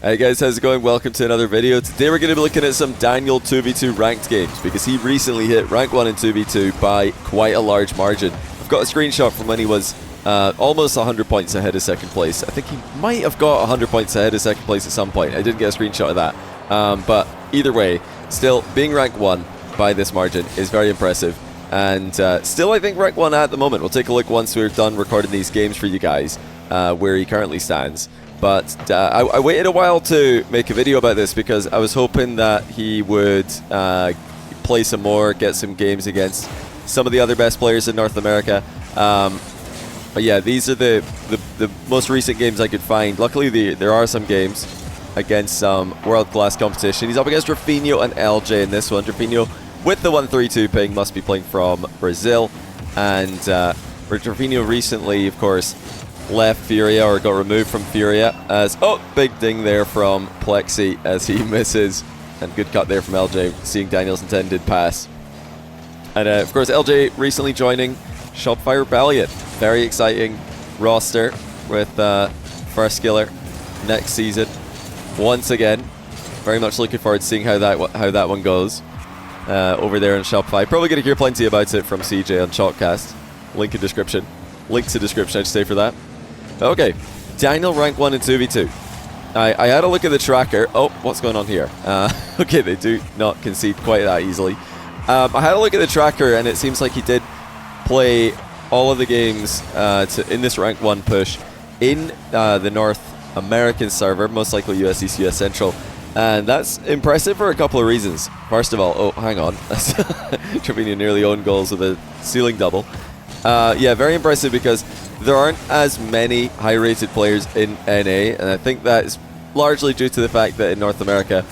Hey guys, how's it going? Welcome to another video. Today we're going to be looking at some Daniel 2v2 ranked games because he recently hit rank 1 in 2v2 by quite a large margin. I've got a screenshot from when he was almost 100 points ahead of second place. I think he might have got 100 points ahead of second place at some point. I didn't get a screenshot of that. But either way, still being rank 1 by this margin is very impressive. And still I think rank 1 at the moment. We'll take a look once we're done recording these games for you guys, where he currently stands. But I waited a while to make a video about this because I was hoping that he would play some more, get some games against some of the other best players in North America. But yeah, these are the most recent games I could find. Luckily, there are some games against some world-class competition. He's up against Rafinho and LJ in this one. Rafinho with the 132 ping, must be playing from Brazil. And Rafinho recently, of course, left Furia, or got removed from Furia, as big ding there from Plexi as he misses, and good cut there from LJ, seeing Daniel's intended pass. And of course LJ recently joining Shopify Rebellion. Very exciting roster with first skiller next season. Once again, very much looking forward to seeing how that one goes over there in Shopify. Probably going to hear plenty about it from CJ on Shotcast. Link in description. Link to description, I'd say, for that. Okay, Daniel rank 1 in 2v2. I had a look at the tracker. Oh, what's going on here? Okay, they do not concede quite that easily. I had a look at the tracker, and it seems like he did play all of the games in this rank 1 push in the North American server, most likely US East, US Central. And that's impressive for a couple of reasons. First of all, oh, hang on. Trevino nearly owned goals with a ceiling double. Yeah, very impressive because there aren't as many high-rated players in NA, and I think that is largely due to the fact that in North America,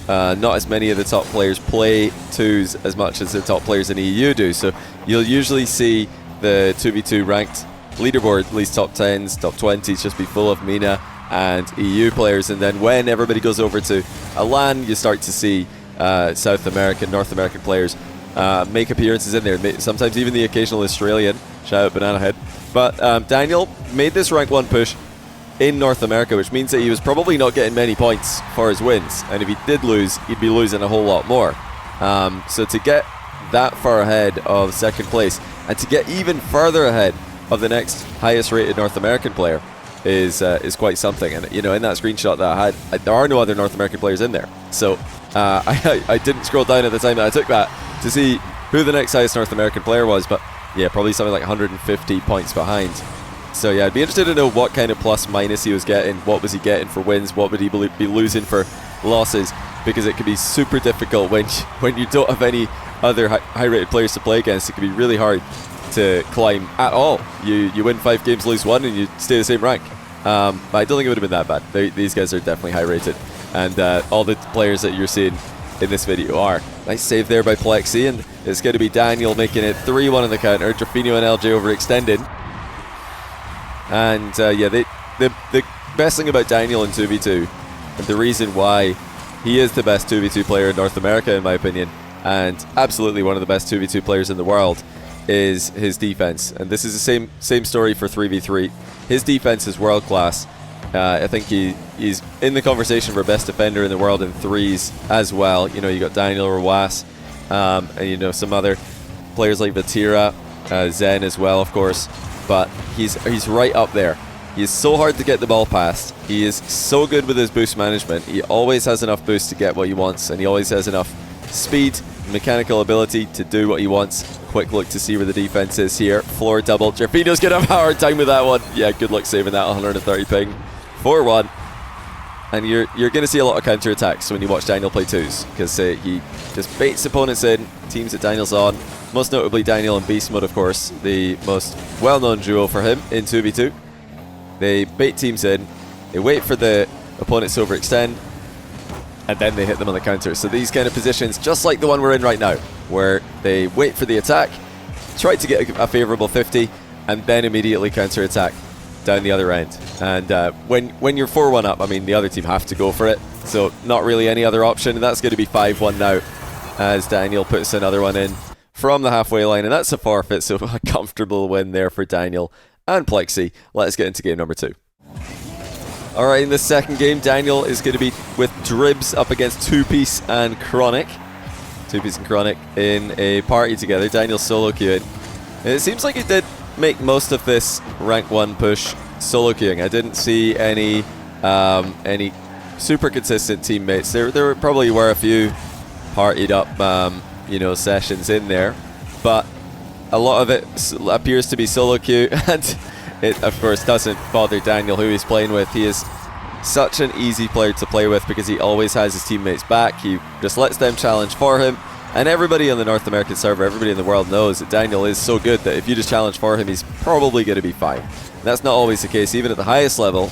not as many of the top players play 2s as much as the top players in EU do. So you'll usually see the 2v2 ranked leaderboard, at least top 10s, top 20s, just be full of MENA and EU players. And then when everybody goes over to a LAN, you start to see South American, North American players make appearances in there. Sometimes even the occasional Australian. Shout out Banana Head. But Daniel made this rank 1 push in North America, which means that he was probably not getting many points for his wins. And if he did lose, he'd be losing a whole lot more. So to get that far ahead of second place, and to get even further ahead of the next highest rated North American player is quite something. And you know, in that screenshot that I had, there are no other North American players in there. So I didn't scroll down at the time that I took that to see who the next highest North American player was, but yeah, probably something like 150 points behind. So yeah, I'd be interested to know what kind of plus minus he was getting, what was he getting for wins, what would he be losing for losses, because it can be super difficult when you don't have any other high-rated players to play against. It can be really hard to climb at all. You win 5 games, lose 1, and you stay the same rank. But I don't think it would have been that bad. These guys are definitely high-rated, and all the players that you're seeing in this video are. Nice save there by Plexi, and it's going to be Daniel making it 3-1 on the counter. Rafinho and LJ overextended. And yeah, the best thing about Daniel in 2v2, and the reason why he is the best 2v2 player in North America, in my opinion, and absolutely one of the best 2v2 players in the world, is his defense. And this is the same story for 3v3. His defense is world class. I think he's in the conversation for best defender in the world in 3s as well. You know, you got Daniel Rawas, and you know, some other players like Vatira, Zen as well, of course. But he's right up there. He is so hard to get the ball past. He is so good with his boost management. He always has enough boost to get what he wants, and he always has enough speed, mechanical ability to do what he wants. Quick look to see where the defense is here. Floor double. Jerpino's gonna have a hard time with that one. Yeah, good luck saving that 130 ping. 4-1. And you're going to see a lot of counter-attacks when you watch Daniel play 2s, because he just baits opponents in, teams that Daniel's on. Most notably Daniel and Beast Mode, of course, the most well-known duo for him in 2v2. They bait teams in, they wait for the opponents to overextend, and then they hit them on the counter. So these kind of positions, just like the one we're in right now, where they wait for the attack, try to get a favourable 50, and then immediately counter-attack down the other end. And when you're 4-1 up, I mean, the other team have to go for it, so not really any other option. And that's going to be 5-1 now, as Daniel puts another one in from the halfway line, and that's a forfeit, so a comfortable win there for Daniel and Plexi. Let's get into game number 2. All right, in the second game, Daniel is going to be with Dribs up against Two-Piece and Chronic. Two-Piece and Chronic in a party together. Daniel solo queuing. And it seems like he did make most of this rank 1 push solo queuing. I didn't see any super consistent teammates. There probably were a few partied up sessions in there, but a lot of it appears to be solo queue, and it of course doesn't bother Daniel, who he's playing with. He is such an easy player to play with because he always has his teammates back. He just lets them challenge for him, and everybody on the North American server, everybody in the world knows that Daniel is so good that if you just challenge for him, he's probably going to be fine. And that's not always the case, even at the highest level.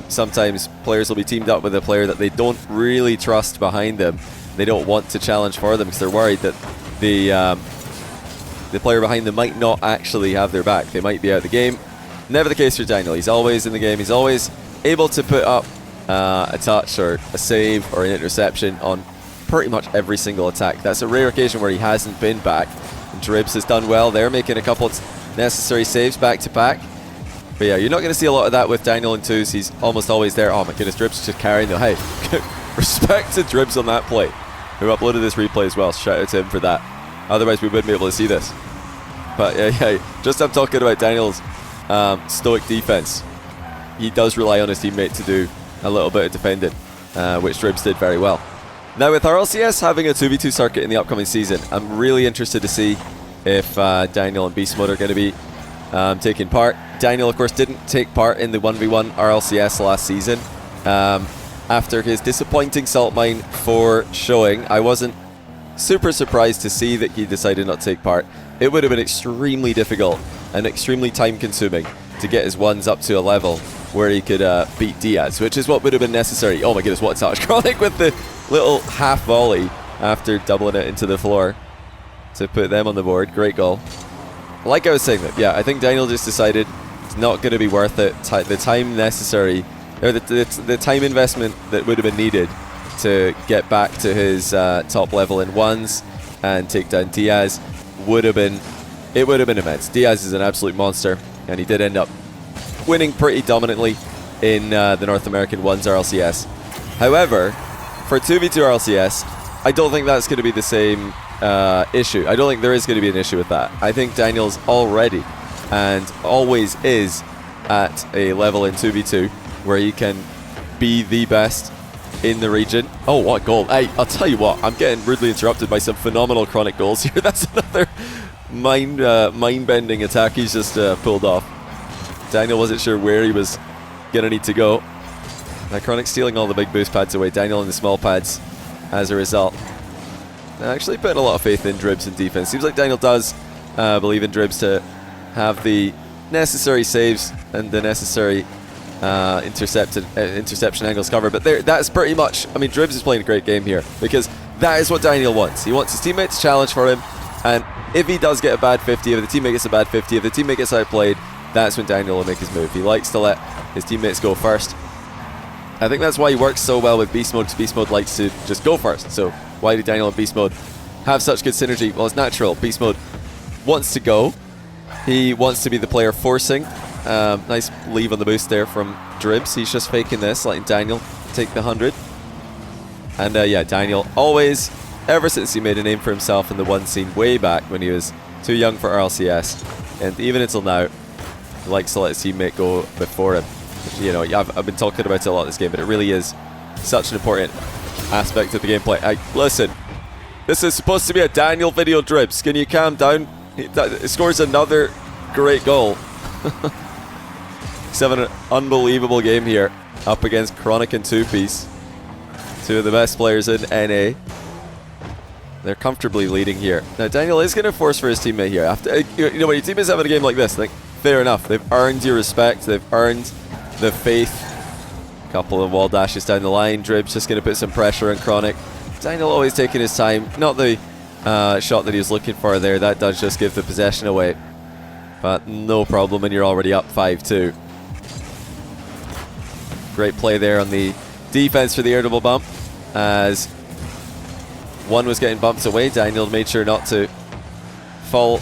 Sometimes players will be teamed up with a player that they don't really trust behind them. They don't want to challenge for them because they're worried that the player behind them might not actually have their back. They might be out of the game. Never the case for Daniel. He's always in the game. He's always able to put up a touch or a save or an interception on pretty much every single attack. That's a rare occasion where he hasn't been back. And Dribs has done well there, making a couple of necessary saves back to back. But yeah, you're not going to see a lot of that with Daniel in twos. He's almost always there. Oh my goodness, Dribs just carrying the... Hey, respect to Dribs on that play, who uploaded this replay as well. Shout out to him for that. Otherwise, we wouldn't be able to see this. But yeah, just I'm talking about Daniel's stoic defense. He does rely on his teammate to do a little bit of defending, which Dribs did very well. Now, with RLCS having a 2v2 circuit in the upcoming season, I'm really interested to see if Daniel and Beast Mode are going to be taking part. Daniel, of course, didn't take part in the 1v1 RLCS last season. After his disappointing salt mine for showing, I wasn't super surprised to see that he decided not to take part. It would have been extremely difficult and extremely time consuming to get his ones up to a level where he could beat Diaz, which is what would have been necessary. Oh my goodness, what a touch. Chronic with the little half volley after doubling it into the floor to put them on the board. Great goal. Like I was saying, that yeah, I think Daniel just decided it's not going to be worth it. The time necessary, or the time investment that would have been needed to get back to his top level in ones and take down Diaz would have been immense. Diaz is an absolute monster, and he did end up winning pretty dominantly in the North American ones RLCS. However, for 2v2 RLCS, I don't think that's going to be the same issue. I don't think there is going to be an issue with that. I think Daniel's already and always is at a level in 2v2 where he can be the best in the region. Oh, what goal. Hey, I'll tell you what, I'm getting rudely interrupted by some phenomenal Chronic goals here. That's another mind-bending attack he's just pulled off. Daniel wasn't sure where he was going to need to go. Now Chronic stealing all the big boost pads away. Daniel in the small pads as a result. Actually putting a lot of faith in Dribs in defense. Seems like Daniel does believe in Dribs to have the necessary saves and the necessary interception angles covered. But that's pretty much... I mean, Dribs is playing a great game here because that is what Daniel wants. He wants his teammates to challenge for him, and if he does get a bad 50, if the teammate gets a bad 50, if the teammate gets outplayed, that's when Daniel will make his move. He likes to let his teammates go first. I think that's why he works so well with Beast Mode, because Beast Mode likes to just go first. So why do Daniel and Beast Mode have such good synergy? Well, it's natural. Beast Mode wants to go. He wants to be the player forcing. Nice leave on the boost there from Dribs. He's just faking this, letting Daniel take the 100. And yeah, Daniel always, ever since he made a name for himself in the one scene way back when he was too young for RLCS, and even until now, he likes to let his teammate go before him. You know, I've been talking about it a lot this game, but it really is such an important aspect of the gameplay. Listen, this is supposed to be a Daniel video, Dribs. Can you calm down? He scores another great goal. He's having an unbelievable game here up against Chronic and Two-Piece. Two of the best players in NA. They're comfortably leading here. Now Daniel is going to force for his teammate here. After, you know, when your team is having a game like this, I think fair enough. They've earned your respect. They've earned the faith. A couple of wall dashes down the line. Dribs just going to put some pressure on Chronic. Daniel always taking his time. Not the shot that he was looking for there. That does just give the possession away. But no problem when you're already up 5-2. Great play there on the defense for the air double bump. As one was getting bumped away, Daniel made sure not to fall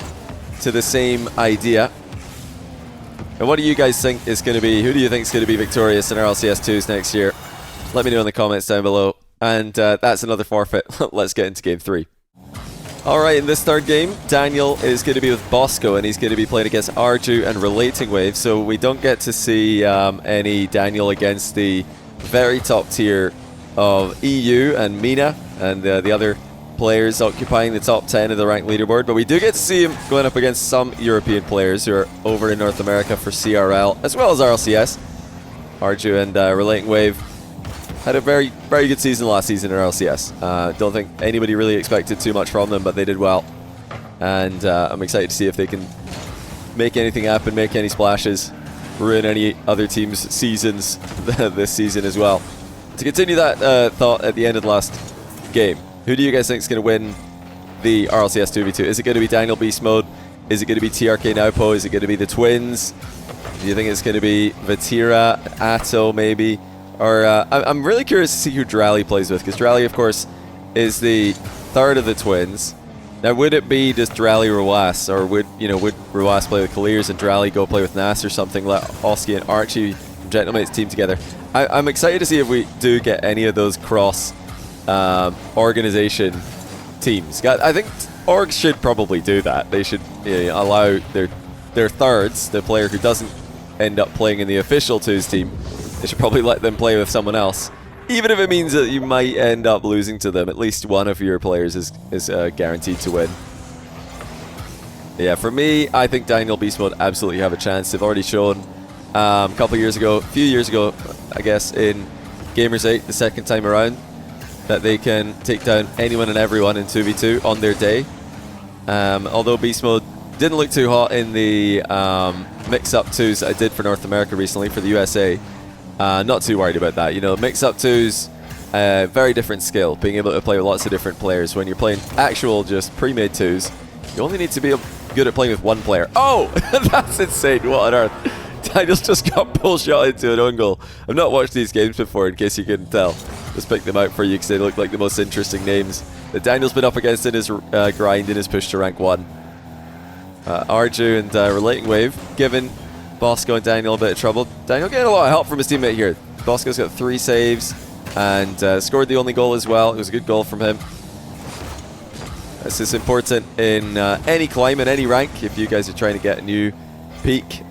to the same idea. And what do you guys think is going to be, who do you think is going to be victorious in RLCS 2s next year? Let me know in the comments down below. And that's another forfeit. Let's get into game 3. Alright, in this third game, Daniel is going to be with Bosco, and he's going to be playing against Arju and Relating Wave, so we don't get to see any Daniel against the very top tier of EU and Mina, and the other players occupying the top 10 of the ranked leaderboard, but we do get to see him going up against some European players who are over in North America for CRL, as well as RLCS. Arju and Relating Wave had a very good season last season in RLCS. Don't think anybody really expected too much from them, but they did well. And I'm excited to see if they can make anything happen, make any splashes, ruin any other team's seasons this season as well. To continue that thought at the end of the last game, who do you guys think is going to win the RLCS 2v2? Is it going to be Daniel Beast Mode? Is it going to be TRK Naupo? Is it going to be the Twins? Do you think it's going to be Vatira, Atto maybe? Or I'm really curious to see who Drally plays with, because Drally, of course, is the third of the Twins. Now, would it be just Drally Ruas, or would Ruas play with Kaliers and Drally go play with Nas or something? Let Oski and Archie from Gentlemates team together. I'm excited to see if we do get any of those cross organization teams. I think orgs should probably do that. They should allow their thirds, the player who doesn't end up playing in the official 2s team, they should probably let them play with someone else. Even if it means that you might end up losing to them, at least one of your players is guaranteed to win. Yeah, for me, I think Daniel Beast Mode absolutely have a chance. They've already shown a few years ago, I guess, in Gamers 8, the second time around, that they can take down anyone and everyone in 2v2 on their day. Although Beast Mode didn't look too hot in the mix-up 2s I did for North America recently for the USA. Not too worried about that. Mix-up 2s, very different skill, being able to play with lots of different players. When you're playing actual just pre-made 2s, you only need to be good at playing with one player. Oh, that's insane. What on earth? Daniel's just got pull-shot into an own goal. I've not watched these games before, in case you couldn't tell. Just picked them out for you because they look like the most interesting names that Daniel's been up against in his grind, in his push to rank 1. Arju and Relating Wave giving Bosco and Daniel a bit of trouble. Daniel getting a lot of help from his teammate here. Bosco's got 3 saves and scored the only goal as well. It was a good goal from him. This is important in any climb, in any rank, if you guys are trying to get a new peak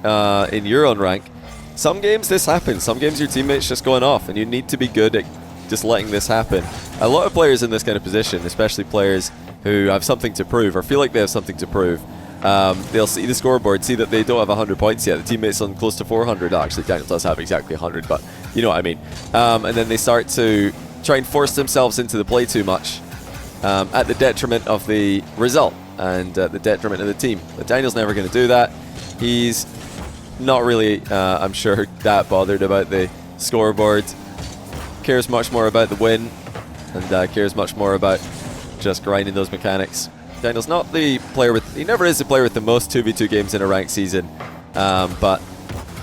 in your own rank. Some games this happens. Some games your teammate's just going off, and you need to be good at just letting this happen. A lot of players in this kind of position, especially players who have something to prove or feel like they have something to prove, they'll see the scoreboard, see that they don't have 100 points yet. The teammate's on close to 400. Actually, Daniel does have exactly 100, but you know what I mean. And then they start to try and force themselves into the play too much at the detriment of the result and the detriment of the team. But Daniel's never going to do that. He's not really, I'm sure, that bothered about the scoreboard. Cares much more about the win and cares much more about just grinding those mechanics. Daniel's not the player he never is the player with the most 2v2 games in a ranked season, but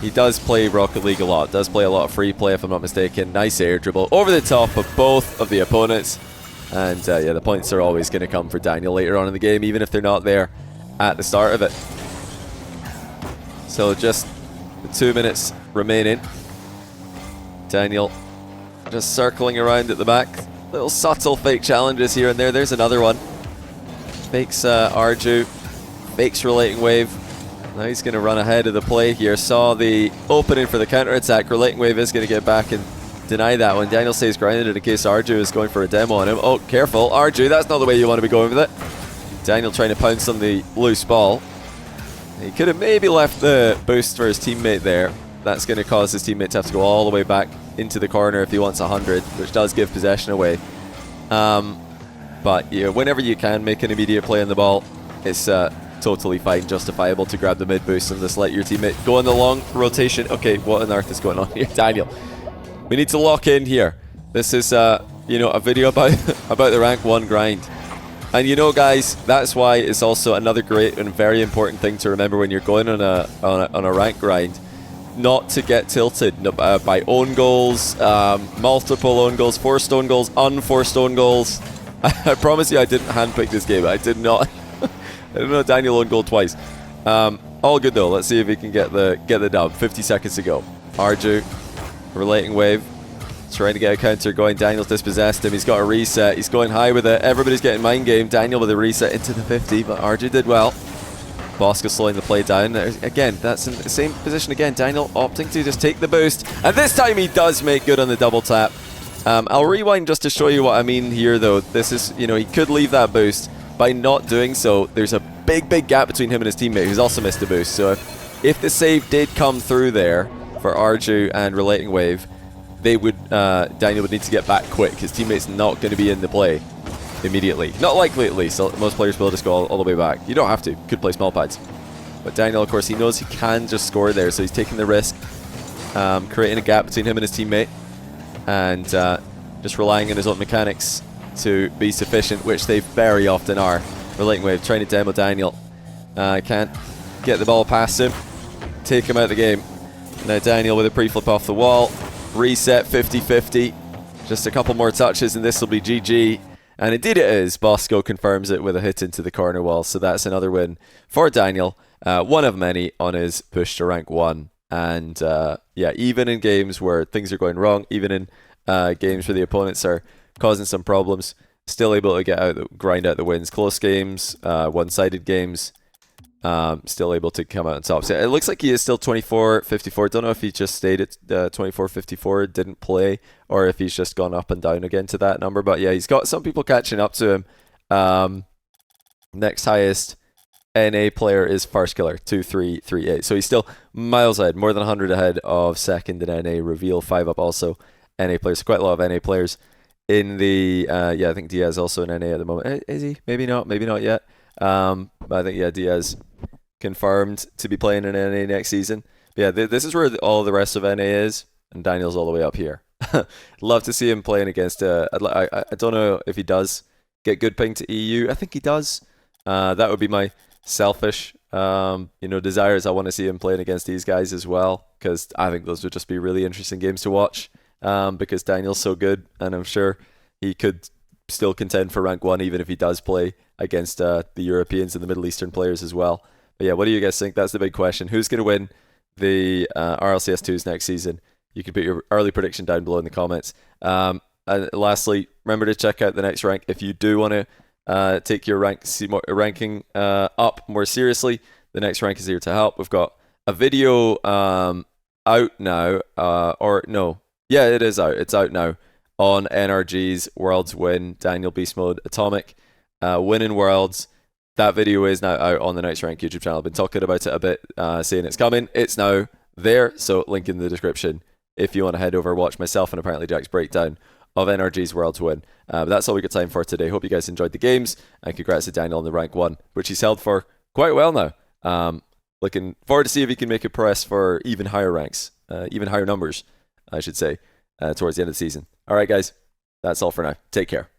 he does play Rocket League a lot, does play a lot of free play if I'm not mistaken. Nice air dribble over the top of both of the opponents, and yeah, the points are always going to come for Daniel later on in the game, even if they're not there at the start of it. So just the 2 minutes remaining. Daniel just circling around at the back. Little subtle fake challenges here and there. There's another one. Fakes Arju. Fakes Relating Wave. Now he's going to run ahead of the play here. Saw the opening for the counter-attack. Relating Wave is going to get back and deny that one. Daniel stays grounded in case Arju is going for a demo on him. Oh, careful. Arju, that's not the way you want to be going with it. Daniel trying to pounce on the loose ball. He could have maybe left the boost for his teammate there. That's going to cause his teammate to have to go all the way back into the corner if he wants 100, which does give possession away. But yeah, whenever you can make an immediate play on the ball, it's totally fine, justifiable to grab the mid boost and just let your teammate go on the long rotation. Okay, what on earth is going on here, Daniel? We need to lock in here. This is a video about the rank 1 grind. And guys, that's why it's also another great and very important thing to remember when you're going on a rank grind. Not to get tilted by own goals, multiple own goals, forced own goals, unforced own goals. I promise you I didn't handpick this game. I did not. I didn't know Daniel own goal twice. All good though. Let's see if he can get the dub. 50 seconds to go. Arju, relating wave, trying to get a counter going. Daniel's dispossessed him. He's got a reset. He's going high with it. Everybody's getting mind game. Daniel with a reset into the 50, but Arju did well. Bosco slowing the play down. Again, that's in the same position again. Daniel opting to just take the boost, and this time he does make good on the double tap. I'll rewind just to show you what I mean here though. This is, you know, he could leave that boost. By not doing so, there's a big gap between him and his teammate who's also missed the boost. So if the save did come through there for Arju and relating wave, they would Daniel would need to get back quick. His teammate's not going to be in the play immediately. Not likely, at least. Most players will just go all the way back. You don't have to. Could play small pads. But Daniel, of course, he knows he can just score there, so he's taking the risk, creating a gap between him and his teammate, and just relying on his own mechanics to be sufficient, which they very often are. Relating wave trying to demo Daniel. Can't get the ball past him. Take him out of the game. Now Daniel with a pre-flip off the wall. Reset 50-50. Just a couple more touches and this will be GG. And indeed it is. Bosco confirms it with a hit into the corner wall. So that's another win for Daniel. One of many on his push to rank 1. And yeah, even in games where things are going wrong, even in games where the opponents are causing some problems, still able to get out, grind out the wins. Close games, one-sided games, still able to come out on top. So it looks like he is still 24-54. Don't know if he just stayed at 24-54, didn't play, or if he's just gone up and down again to that number. But yeah, he's got some people catching up to him. Next highest NA player is First Killer, 2338. So he's still miles ahead, more than 100 ahead of second in NA. Reveal 5 up also NA players. Quite a lot of NA players in the yeah, I think Diaz also in NA at the moment. Is he? Maybe not yet. But I think, yeah, Diaz confirmed to be playing in NA next season. But yeah, this is where all the rest of NA is, and Daniel's all the way up here. Love to see him playing against I don't know if he does get good ping to EU. I think he does. That would be my selfish desires. I want to see him playing against these guys as well, because I think those would just be really interesting games to watch. Because Daniel's so good, and I'm sure he could still contend for rank 1 even if he does play against the Europeans and the Middle Eastern players as well. But yeah, what do you guys think? That's the big question. Who's going to win the RLCS2s next season? You can put your early prediction down below in the comments. And lastly, remember to check out the next rank if you do want to take your ranking up more seriously. The next rank is here to help. We've got a video out now, or no. Yeah, it is out. It's out now on NRG's Worlds Win, Daniel Beast Mode Atomic, winning Worlds. That video is now out on the Next Rank YouTube channel. I've been talking about it a bit, saying it's coming. It's now there, so link in the description if you want to head over, watch myself and apparently Jack's breakdown of NRG's Worlds Win. But that's all we got time for today. Hope you guys enjoyed the games, and congrats to Daniel on the rank 1, which he's held for quite well now. Looking forward to see if he can make a press for even higher ranks, even higher numbers, I should say, towards the end of the season. All right, guys, that's all for now. Take care.